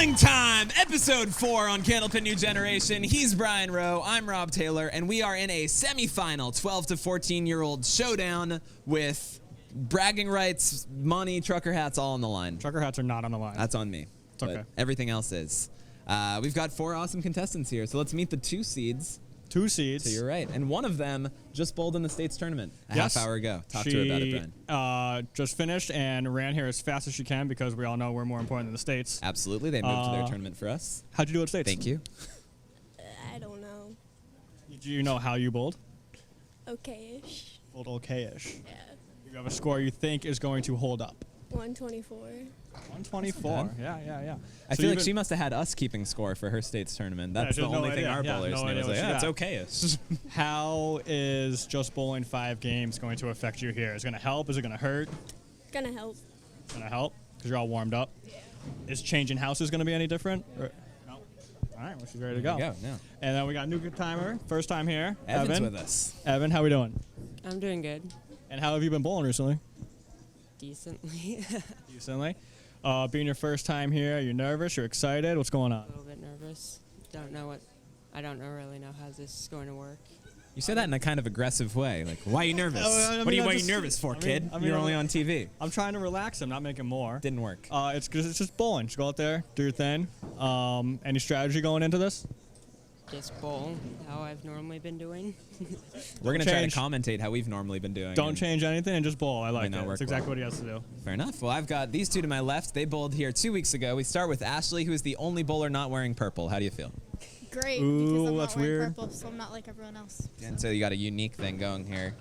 Bowling time! Episode 4 on Candlepin New Generation. He's Brian Rowe, I'm Rob Taylor, and we are in a semifinal 12 to 14-year-old showdown with bragging rights, money, trucker hats all on the line. Trucker hats are not on the line. That's on me. It's okay. Everything else is. We've got 4 awesome contestants here, so let's meet the 2 seeds. 2 seeds. So you're right. And one of them just bowled in the States tournament a half hour ago. Talk to her about it, Brian. Just finished and ran here as fast as she can because we all know we're more important than the States. Absolutely. They moved to their tournament for us. How'd you do at States? Thank you. I don't know. Do you know how you bowled? Okay-ish. Bowled okay-ish. Yeah. You have a score you think is going to hold up. 124. 124. Yeah. I feel like she must have had us keeping score for her States tournament. That's the only thing our bowlers knew. It's okay-ish. How is just bowling 5 games going to affect you here? Is it going to help? Is it going to hurt? Gonna help. Going to help? Because you're all warmed up? Yeah. Is changing houses going to be any different? Or, no. All right, well, she's ready to go. Yeah. And then we got a new timer, first time here. Evan's Evan. with us. Evan, how we doing? I'm doing good. And how have you been bowling recently? Decently. Decently. Being your first time here, you're nervous, you're excited, what's going on? A little bit nervous. I don't really know how this is going to work. You say that in a kind of aggressive way. Like, why are you nervous? What are you nervous for, kid? You're only on TV. I'm trying to relax him, not making more. Didn't work. It's just bowling. Just go out there, do your thing. Any strategy going into this? Just bowl, how I've normally been doing. We're going to try to commentate how we've normally been doing. Don't change anything and just bowl. I like it. That's exactly what he has to do. Fair enough. Well, I've got these 2 to my left. They bowled here 2 weeks ago. We start with Ashlee, who is the only bowler not wearing purple. How do you feel? Great, Ooh, because I'm that's not wearing weird. purple, so I'm not like everyone else. And so you got a unique thing going here.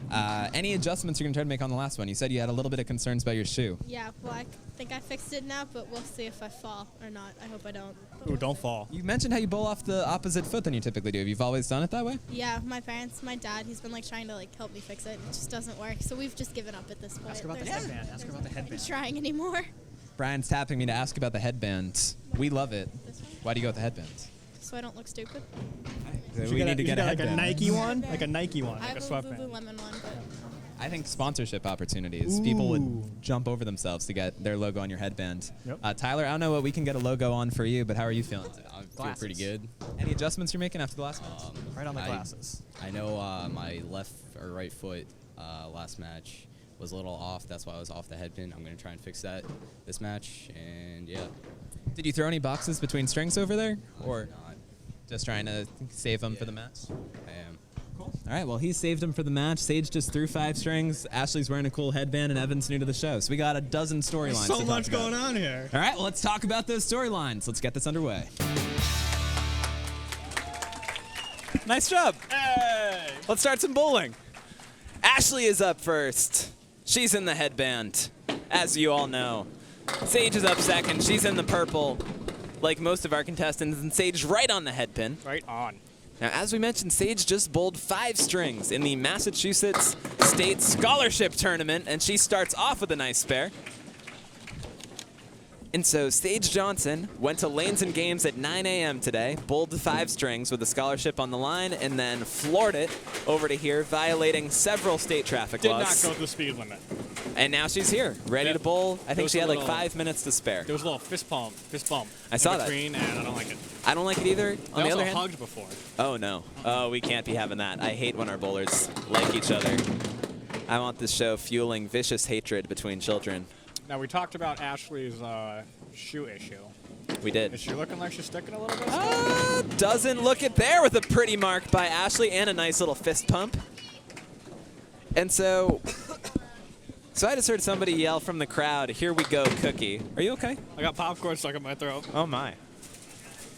Yeah. Any adjustments you're going to try to make on the last one? You said you had a little bit of concerns about your shoe. Yeah, well, I think I fixed it now, but we'll see if I fall or not. I hope I don't. Ooh, don't fall. You mentioned how you bowl off the opposite foot than you typically do. Have you always done it that way? Yeah, my dad, he's been like trying to like help me fix it. It just doesn't work, so we've just given up at this point. Ask about the headband. Ask about the headband. Not trying anymore. Brian's tapping me to ask about the headband. We love it. This one? Why do you go with the headband? So I don't look stupid. We need to get a like headband. a Nike one? Like a Nike one, I like a have a sweatband. Lululemon one, but I think sponsorship opportunities. People would jump over themselves to get their logo on your headband. Yep. Tyler, I don't know what we can get a logo on for you, but how are you feeling? I feel pretty good. Any adjustments you're making after the last match? Right on the glasses. I know my left or right foot last match was a little off. That's why I was off the headpin. I'm going to try and fix that this match, and yeah. Did you throw any boxes between strings over there? Or Not. just trying to save them for the match? I am. Cool. All right, well, he saved them for the match. Sage just threw 5 strings. Ashlee's wearing a cool headband, and Evan's new to the show. So we got a dozen storylines. So much going on here. All right, well, let's talk about those storylines. Let's get this underway. Nice job. Hey! Let's start some bowling. Ashlee is up first. She's in the headband, as you all know. Sage is up second. She's in the purple, like most of our contestants, and Sage right on the headpin. Right on. Now, as we mentioned, Sage just bowled 5 strings in the Massachusetts State Scholarship Tournament, and she starts off with a nice spare. And so Sage Johnson went to Lanes and Games at 9 a.m. today, bowled 5 strings with a scholarship on the line, and then floored it over to here, violating several state traffic laws. Did not go the speed limit. And now she's here, ready to bowl. I think she had like 5 minutes to spare. There was a little fist bump. I saw that. And I don't like it. I don't like it either. On the other hand, hugged before. oh no. Oh, we can't be having that. I hate when our bowlers like each other. I want this show fueling vicious hatred between children. Now, we talked about Ashlee's shoe issue. We did. Is she looking like she's sticking a little bit? Doesn't look it there with a pretty mark by Ashlee and a nice little fist pump. And so I just heard somebody yell from the crowd, "Here we go, Cookie." Are you okay? I got popcorn stuck in my throat. Oh my.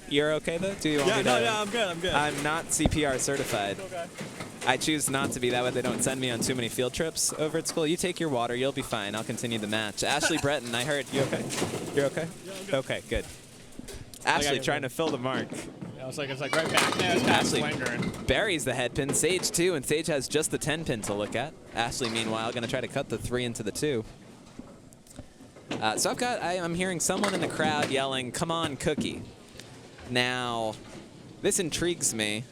You're okay though? Do you want me to? Yeah, I'm good. I'm good. I'm not CPR certified. okay. I choose not to be. That way they don't send me on too many field trips over at school. You take your water. You'll be fine. I'll continue the match. Ashlee Breton, I heard. You okay? You're okay? Yeah, I'm good. Okay, good. Ashlee trying to fill the mark. Yeah, it's like right back there. It's kind of Ashlee lingering. buries the head pin. Sage too, and Sage has just the 10 pin to look at. Ashlee, meanwhile, going to try to cut the 3 into the 2. So I'm hearing someone in the crowd yelling, "Come on, Cookie." Now, this intrigues me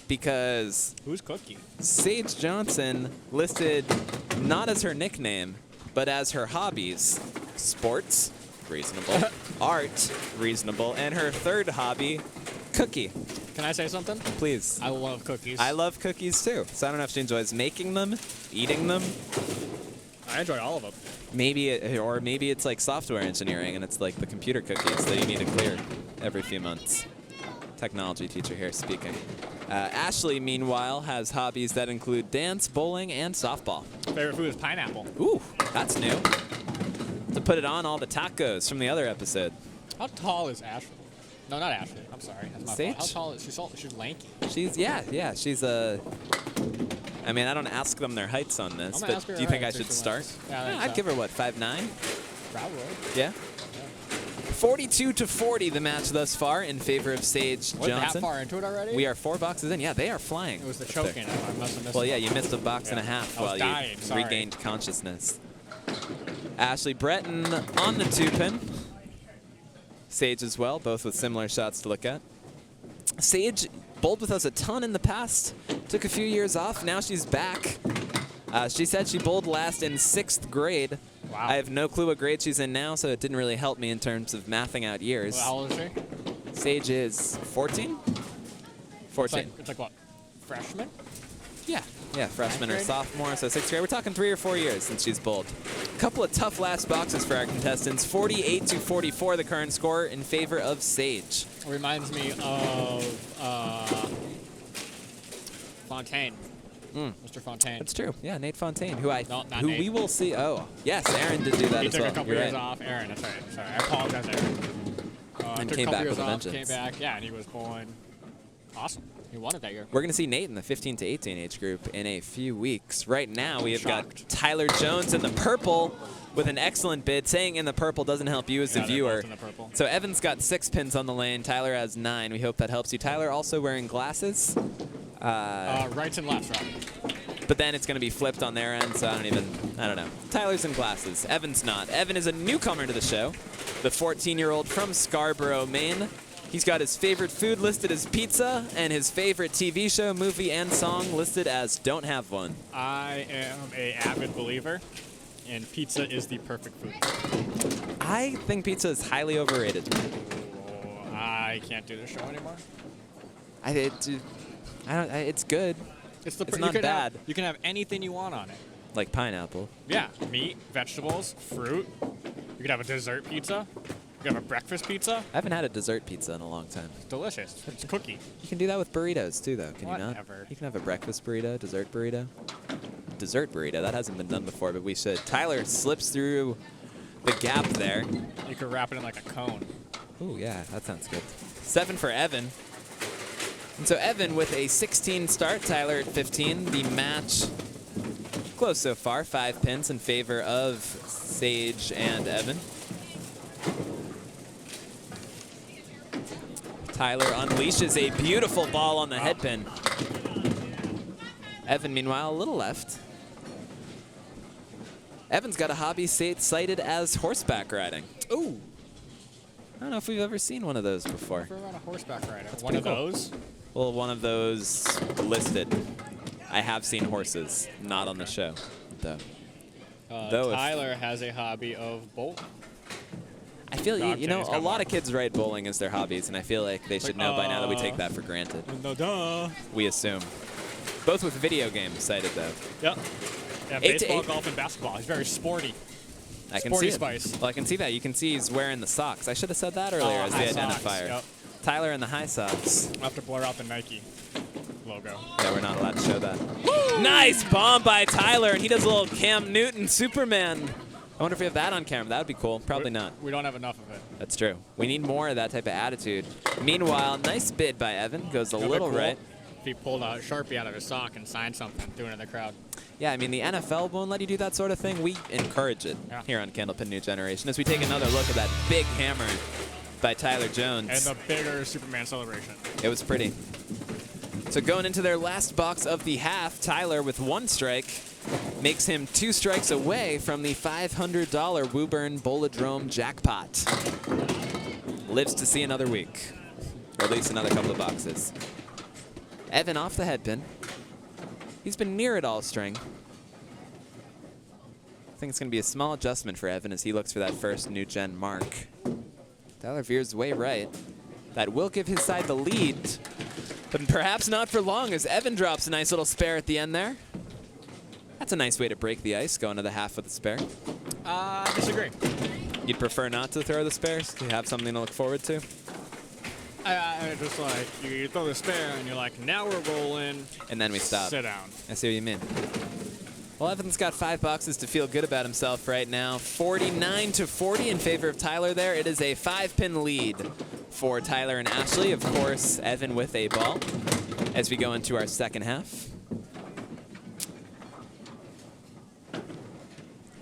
because Who's Cookie? Sage Johnson listed not as her nickname, but as her hobbies, sports, reasonable. Art, reasonable. And her third hobby, cookie. Can I say something? Please. I love cookies. I love cookies too. So I don't know if she enjoys making them, eating them. I enjoy all of them. Maybe it's like software engineering and it's like the computer cookies that you need to clear every few months. Technology teacher here speaking. Ashlee, meanwhile, has hobbies that include dance, bowling, and softball. Favorite food is pineapple. Ooh, that's new. To put it on all the tacos from the other episode. How tall is Ashlee? No, not Ashlee. I'm sorry. That's my Sage? fault. How tall is she? She's lanky. Yeah, she's a... I mean, I don't ask them their heights on this, I'm gonna but ask her do you her think I height, see should if she start? wants. Yeah, I think I'd so. give her, what, 5'9"? Probably. Yeah? 42-40 the match thus far in favor of Sage We're that Johnson. far into it already? We are 4 boxes in. Yeah, they are flying. It was the up there. choking. I must have missed Well, it. yeah, you missed a box and a half I was while dying, you sorry. regained consciousness. Ashlee, Breton on the 2-pin. Sage as well, both with similar shots to look at. Sage bowled with us a ton in the past. Took a few years off. Now she's back. She said she bowled last in 6th grade. Wow. I have no clue what grade she's in now, so it didn't really help me in terms of mathing out years. Well, how old is she? Sage is 14? 14. It's like what? Freshman? Yeah, freshman or grade? sophomore, so 6th grade. We're talking 3 or 4 years since she's bowled. A couple of tough last boxes for our contestants. 48-44 the current score in favor of Sage. Reminds me of Fontaine. Mr. Fontaine. That's true. Yeah, Nate Fontaine, who not who Nate. we will see. Oh, yes, Aaron did do that He as took well. a couple You're years right. off. Aaron, that's right. Sorry, I apologize, Aaron. And Took came a couple back years with a off, vengeance. Came back, yeah, and he was bowling awesome. He won it that year. We're going to see Nate in the 15 to 18 age group in a few weeks. Right now, we have Shocked. got Tyler Jones in the purple with an excellent bid. Saying in the purple doesn't help you as Yeah, a they're viewer. both in the purple. So Evan's got 6 pins on the lane. Tyler has 9. We hope that helps you. Tyler also wearing glasses. Rights and lefts, right? But then it's going to be flipped on their end, so I don't know. Tyler's in glasses. Evan's not. Evan is a newcomer to the show, the 14-year-old from Scarborough, Maine. He's got his favorite food listed as pizza, and his favorite TV show, movie, and song listed as Don't Have One. I am a avid believer, and pizza is the perfect food. I think pizza is highly overrated. Oh, I can't do the show anymore. It's good. It's It's not bad. You can have anything you want on it. Like pineapple. Yeah, meat, vegetables, fruit. You could have a dessert pizza. You could have a breakfast pizza. I haven't had a dessert pizza in a long time. It's delicious. It's cookie. You can do that with burritos too, though, can you Whatever. not? You can have a breakfast burrito, dessert burrito. Dessert burrito, that hasn't been done before, but we should. Tyler slips through the gap there. You could wrap it in like a cone. Ooh, yeah, that sounds good. 7 for Evan. And so Evan with a 16 start, Tyler at 15. The match close so far, 5 pins in favor of Sage and Evan. Tyler unleashes a beautiful ball on the head pin. Evan, meanwhile, a little left. Evan's got a hobby cited as horseback riding. Ooh. I don't know if we've ever seen one of those before. Never run a horseback rider. One pretty of cool. those? Well, one of those listed. I have seen horses, not on the show, though. Though if- Tyler has a hobby of bowling. I feel, Dog you know, Jenny's a got lot one. of kids ride bowling as their hobbies, and I feel like they should know by now that we take that for granted. No, duh. We assume. Both with video games cited, though. Yep. Yeah, 8 to baseball, 8. golf, and basketball. He's very sporty. I can Sporty see it. spice. Well, I can see that. You can see he's wearing the socks. I should have said that earlier as the high socks, identifier. yep. Tyler in the high socks. I'll have to blur out the Nike logo. Yeah, we're not allowed to show that. Nice bomb by Tyler, and he does a little Cam Newton Superman. I wonder if we have that on camera. That would be cool. Probably not. We don't have enough of it. That's true. We need more of that type of attitude. Meanwhile, nice bid by Evan. Goes a little Cool right. If he pulled a Sharpie out of his sock and signed something, threw it in the crowd. Yeah, I mean, the NFL won't let you do that sort of thing. We encourage it here on Candlepin New Generation as we take another look at that big hammer by Tyler Jones. And the bigger Superman celebration. It was pretty. So going into their last box of the half, Tyler with 1 strike makes him 2 strikes away from the $500 Woburn Bolodrome jackpot. Lives to see another week, or at least another couple of boxes. Evan off the head pin. He's been near it all string. I think it's going to be a small adjustment for Evan as he looks for that first new gen mark. Tyler veers way right. That will give his side the lead, but perhaps not for long as Evan drops a nice little spare at the end there. That's a nice way to break the ice, going to the half with the spare. Disagree. You'd prefer not to throw the spares? To have something to look forward to? I just like, you throw the spare and you're like, now we're rolling. And then we stop. Sit down. I see what you mean. Well, Evan's got 5 boxes to feel good about himself right now. 49-40 in favor of Tyler there. It is a 5-pin lead for Tyler and Ashlee. Of course, Evan with a ball as we go into our second half.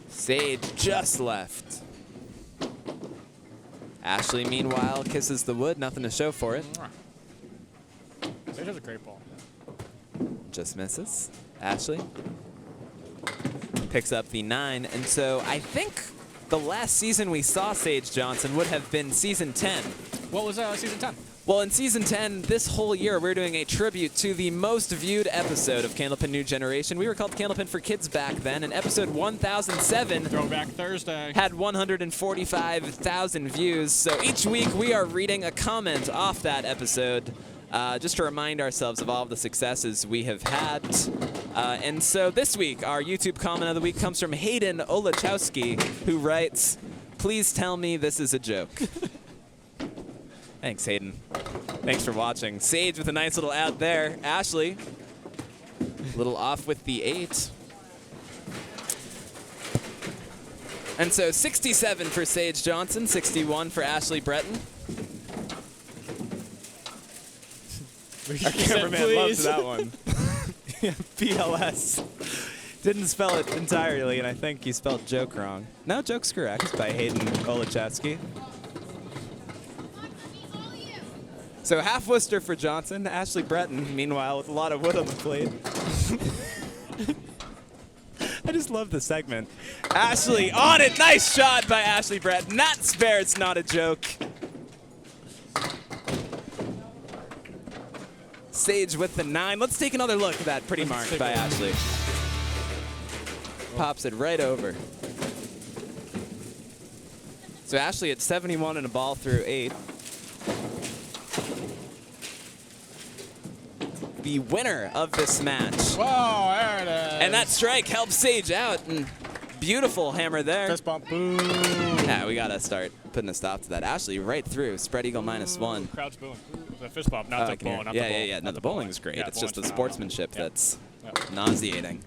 Sage just left. Ashlee, meanwhile, kisses the wood. Nothing to show for it. Sage has a great ball. Just misses. Ashlee picks up the 9. And so I think the last season we saw Sage Johnson would have been season 10. What was season 10? Well, in season 10, this whole year, we're doing a tribute to the most viewed episode of Candlepin New Generation. We were called Candlepin for Kids back then, and episode 1007 Throwback Thursday had 145,000 views. So each week, we are reading a comment off that episode just to remind ourselves of all of the successes we have had. And so this week, our YouTube comment of the week comes from Hayden Olachowski, who writes, "Please tell me this is a joke." Thanks, Hayden. Thanks for watching. Sage with a nice little ad there. Ashlee, a little off with the 8. And so 67 for Sage Johnson, 61 for Ashlee Breton. Our cameraman loves that one. Yeah, PLS. Didn't spell it entirely, and I think he spelled joke wrong. No, joke's correct by Hayden Olachowski. So half Worcester for Johnson. Ashlee Breton, meanwhile, with a lot of wood on the plate. I just love the segment. Ashlee on it. Nice shot by Ashlee Breton. Not spare. It's not a joke. Sage with the 9. Let's take another look at that pretty mark by Ashlee. Pops it right over. So Ashlee at 71 and a ball through 8. The winner of this match. Whoa, there it is. And that strike helps Sage out. And beautiful hammer there. Fist bump. Boom. Yeah, we got to start putting a stop to that. Ashlee right through. Spread eagle -1. Crowd's booing. The fist bump, not the ball. Not the ball. Yeah. No, the bowling is great. Yeah, it's just the bowling's sportsmanship phenomenal. that's Yeah. nauseating.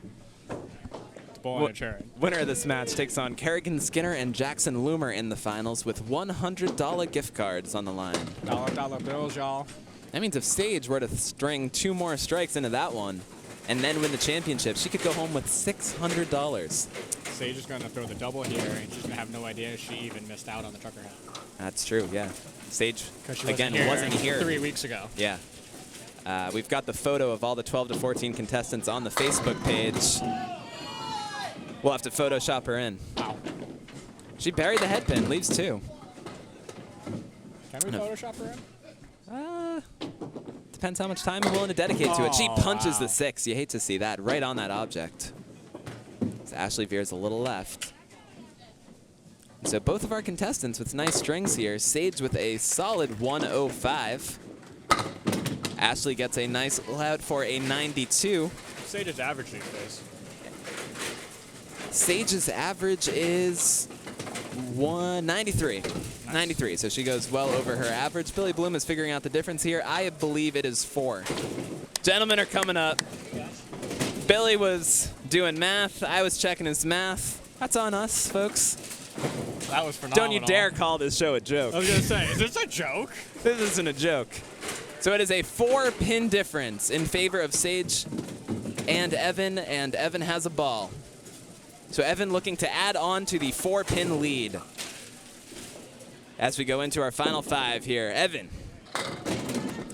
It's bowling and cheering. Winner of this match takes on Kerrigan Skinner and Jackson Loomer in the finals with $100 gift cards on the line. Dollar bills, y'all. That means if Sage were to string 2 more strikes into that one and then win the championship, she could go home with $600. Sage is going to throw the double here, and she's going to have no idea she even missed out on the trucker hat. That's true, yeah. Sage, She again, wasn't here 3 weeks ago. Yeah. We've got the photo of all the 12 to 14 contestants on the Facebook page. We'll have to Photoshop her in. Wow. She buried the head pin, leaves 2. Can we Photoshop her in? Depends how much time you're willing to dedicate to it. She Oh, punches wow. the 6. You hate to see that right on that object. So Ashlee veers a little left. So both of our contestants with nice strings here. Sage with a solid 105. Ashlee gets a nice loud for a 92. Sage's average these days. Sage's average is 193. 93, so she goes well over her average. Billy Bloom is figuring out the difference here. I believe it is 4. Gentlemen are coming up. Billy was doing math. I was checking his math. That's on us, folks. That was phenomenal. Don't you dare call this show a joke. I was going to say, is this a joke? This isn't a joke. So it is a 4-pin difference in favor of Sage and Evan has a ball. So Evan looking to add on to the 4-pin lead. As we go into our final 5 here, Evan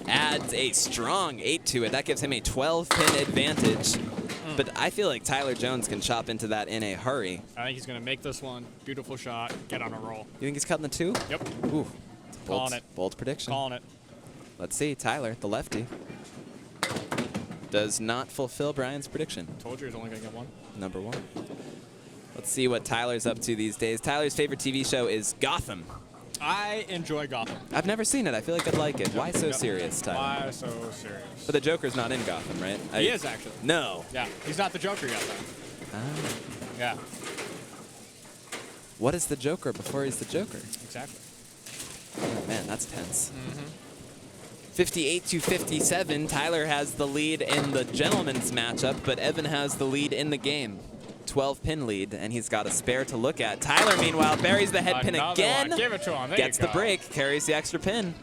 adds a strong 8 to it. That gives him a 12-pin advantage. But I feel like Tyler Jones can chop into that in a hurry. I think he's going to make this one. Beautiful shot. Get on a roll. You think he's cutting the 2? Yep. Ooh. Calling it. Bold prediction. Calling it. Let's see. Tyler, the lefty, does not fulfill Brian's prediction. Told you he was only going to get 1. Number 1. Let's see what Tyler's up to these days. Tyler's favorite TV show is Gotham. I enjoy Gotham. I've never seen it. I feel like I'd like it. Why so Yep. serious, Tyler? Why so serious? But the Joker's not in Gotham, right? He is actually. No. Yeah, he's not the Joker yet, though. Ah. Yeah, What is the Joker before he's the Joker? exactly. Oh, man, that's tense. 58-57. Tyler has the lead in the gentleman's matchup, but Evan has the lead in the game. 12-pin lead, and he's got a spare to look at. Tyler, meanwhile, buries the head pin Another again. one. Give it to him. There Gets you the go. break, carries the extra pin.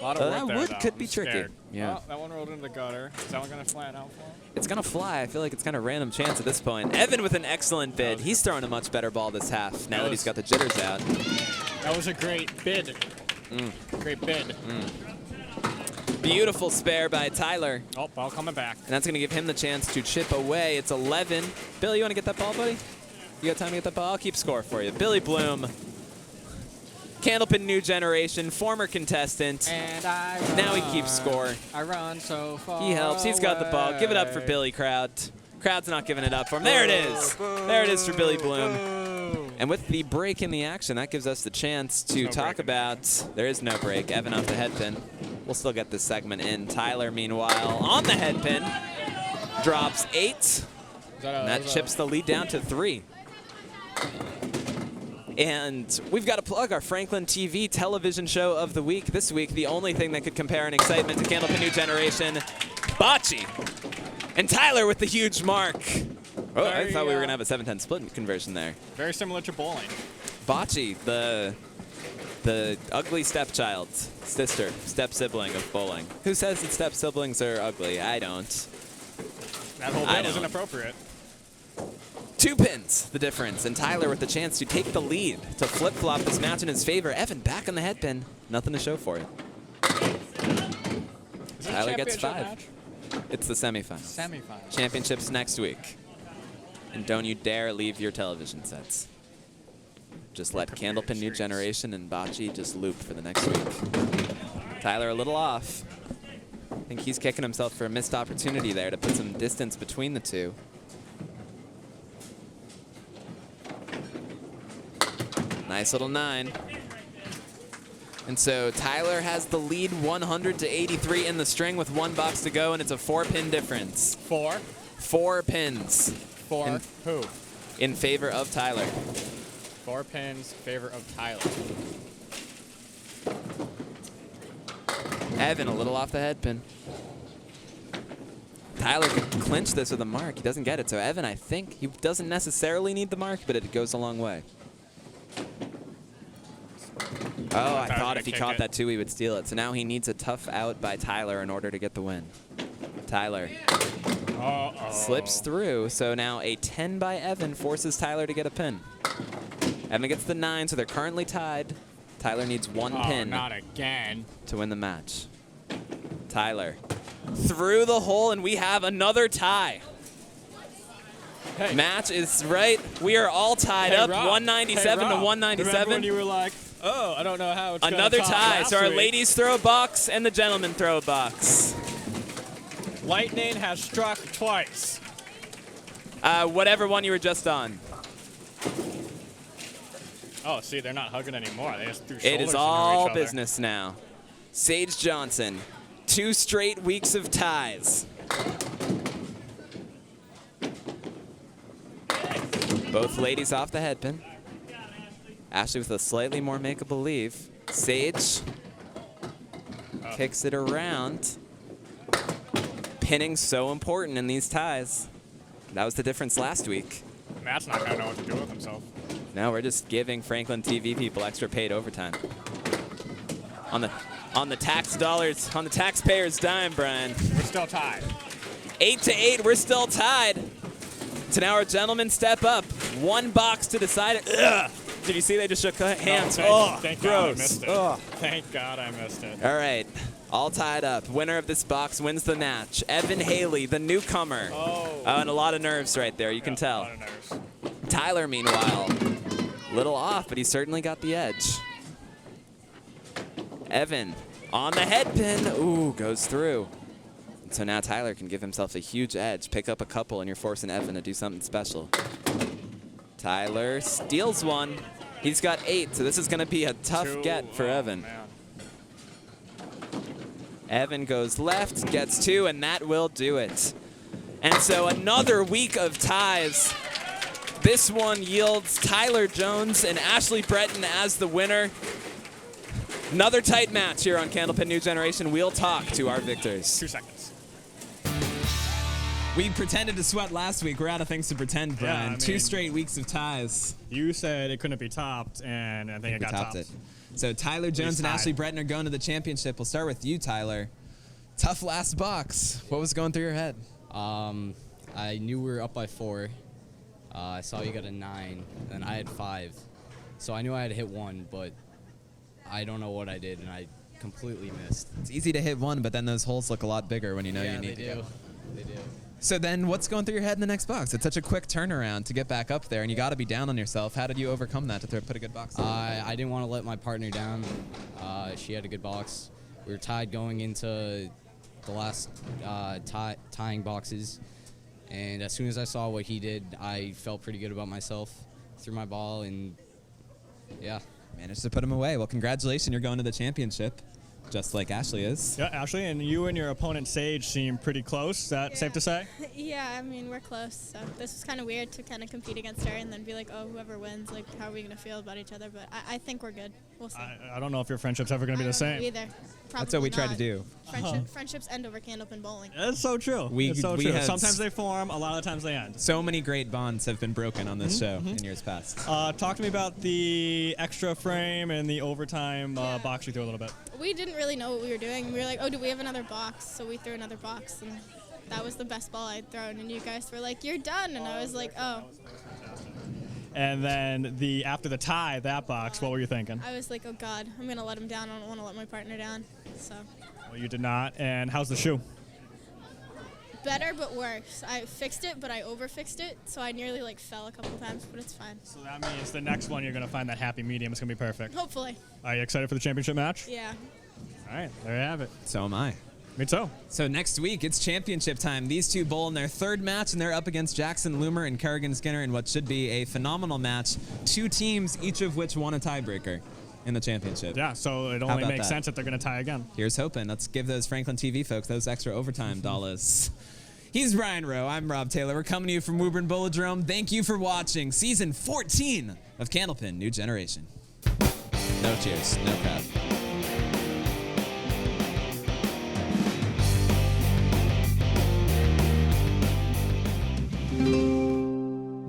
A lot of work that there, wood though. could be I'm tricky. scared. Yeah. Well, that one rolled into the gutter. Is that one going to fly out for him? It's going to fly. I feel like it's kind of random chance at this point. Evan with an excellent bid. He's throwing a much better ball this half now that he's got the jitters out. That was a great bid. Great bid. Beautiful spare by Tyler. Oh, ball coming back. And that's going to give him the chance to chip away. It's 11. Billy, you want to get that ball, buddy? You got time to get that ball? I'll keep score for you. Billy Bloom, Candlepin New Generation, former contestant. And I run, Now he keeps score. I run so far. He helps. He's got the ball. Give it up for away. Billy, crowd. Crowd's not giving it up for him. There it is. There it is for Billy Bloom. And with the break in the action, that gives us the chance to talk about. There is no break. Evan off the head pin. We'll still get this segment in. Tyler, meanwhile, on the head pin, drops 8. And that chips the lead down to 3. And we've got to plug our Franklin TV television show of the week. This week, the only thing that could compare in excitement to Candlepin New Generation, Bocce. And Tyler with the huge mark. Oh, I thought we were going to have a 7-10 split conversion there. Very similar to bowling. Bocce, the ugly stepchild, sister, step-sibling of bowling. Who says that step-siblings are ugly? I don't. That whole bit was inappropriate. 2 pins, the difference, and Tyler with the chance to take the lead to flip-flop this match in his favor. Evan back on the head pin. Nothing to show for it. Tyler gets 5. Match? It's the semifinals. Semifinals. Championships next week. And don't you dare leave your television sets. Just let Candlepin New Generation and Bocce just loop for the next week. Tyler a little off. I think he's kicking himself for a missed opportunity there to put some distance between the two. Nice little 9. And so Tyler has the lead 100-83 in the string with 1 box to go, and it's a 4-pin difference. 4? 4 pins. 4 who? In favor of Tyler. 4 pins, favor of Tyler. Evan a little off the head pin. Tyler could clinch this with a mark. He doesn't get it. So Evan, I think, he doesn't necessarily need the mark, but it goes a long way. Oh, I thought if he caught that too, he would steal it. So now he needs a tough out by Tyler in order to get the win. Tyler slips through. So now a 10 by Evan forces Tyler to get a pin. Evan gets the 9, so they're currently tied. Tyler needs 1 pin not again. to win the match. Tyler through the hole, and we have another tie. Hey. Match is right. We are all tied up, Rob. 197 to Rob. 197. Remember when you were like, oh, I don't know how it's Another gonna top tie. last So our week. ladies throw a box and the gentlemen throw a box. Lightning has struck twice. Whatever one you were just on. Oh, see, they're not hugging anymore. They just threw It shoulders is into all each other. business now. Sage Johnson, 2 straight weeks of ties. Both ladies off the head pin. Ashlee with a slightly more makeable leave. Sage kicks it around. Pinning so important in these ties. That was the difference last week. Matt's not going to know what to do with himself. Now we're just giving Franklin TV people extra paid overtime. On the tax dollars, on the taxpayers' dime, Brian. We're still tied. 8-8, we're still tied. So now our gentlemen step up. 1 box to decide it. Ugh. Did you see they just shook hands? Thank God I gross. missed it. Ugh. Thank God I missed it. All right, all tied up. Winner of this box wins the match. Evan Haley, the newcomer. And a lot of nerves right there, you can tell. A lot of nerves. Tyler, meanwhile, a little off, but he certainly got the edge. Evan on the head pin. Ooh, goes through. So now Tyler can give himself a huge edge, pick up a couple, and you're forcing Evan to do something special. Tyler steals one. He's got 8, so this is going to be a tough get for Evan. Man. Evan goes left, gets 2, and that will do it. And so another week of ties. This one yields Tyler Jones and Ashlee Breton as the winner. Another tight match here on Candlepin New Generation. We'll talk to our victors. 2 seconds. We pretended to sweat last week. We're out of things to pretend, Brian. I 2 mean- straight weeks of ties. You said it couldn't be topped, and I think it We got topped topped. it. So Tyler Jones and tied. Ashlee Breton are going to the championship. We'll start with you, Tyler. Tough last box. What was going through your head? I knew we were up by 4. I saw you got a 9, and I had 5. So I knew I had to hit 1, but I don't know what I did, and I completely missed. It's easy to hit 1, but then those holes look a lot bigger when you know yeah, you need to go. They do. So then what's going through your head in the next box? It's such a quick turnaround to get back up there, and you got to be down on yourself. How did you overcome that to put a good box in? I didn't want to let my partner down. She had a good box. We were tied going into the last tying boxes. And as soon as I saw what he did, I felt pretty good about myself. Threw my ball, and yeah. Managed to put him away. Well, congratulations. You're going to the championship, just like Ashlee is. Yeah, Ashlee, and you and your opponent Sage seem pretty close. Is that safe to say? Yeah, I mean, we're close. So this was kind of weird to kind of compete against her and then be like, oh, whoever wins, like, how are we going to feel about each other? But I think we're good. We'll see. I don't know if your friendship's ever going to be the I don't know same. either. That's what we Probably tried to not. do. Friendships end over Candlepin bowling. That's so true. We had Sometimes they form, a lot of times they end. So many great bonds have been broken on this show in years past. Talk to me about the extra frame and the overtime box you threw a little bit. We didn't really know what we were doing. We were like, oh, do we have another box? So we threw another box, and that was the best ball I'd thrown. And you guys were like, you're done. And I was like, oh. And then after the tie, that box, what were you thinking? I was like, oh, God, I'm going to let him down. I don't want to let my partner down. So Well, you did not. And how's the shoe? better but worse. I fixed it, but I over-fixed it, so I nearly, like, fell a couple times, but it's fine. So that means the next one you're going to find that happy medium. It's going to be perfect. Hopefully. Are you excited for the championship match? Yeah. All right, there you have it. So am I. Me too. So next week, it's championship time. These two bowl in their 3rd match, and they're up against Jackson Loomer and Kerrigan Skinner in what should be a phenomenal match. 2 teams, each of which won a tiebreaker in the championship. Yeah, so it How only about makes that? sense that they're going to tie again. Here's hoping. Let's give those Franklin TV folks those extra overtime dollars. He's Brian Rowe. I'm Rob Taylor. We're coming to you from Woburn Bolodrome. Thank you for watching Season 14 of Candlepin New Generation. No cheers. No crowd.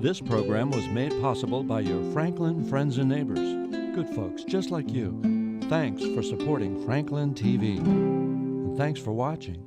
This program was made possible by your Franklin friends and neighbors. Good folks just like you. Thanks for supporting Franklin TV. And thanks for watching.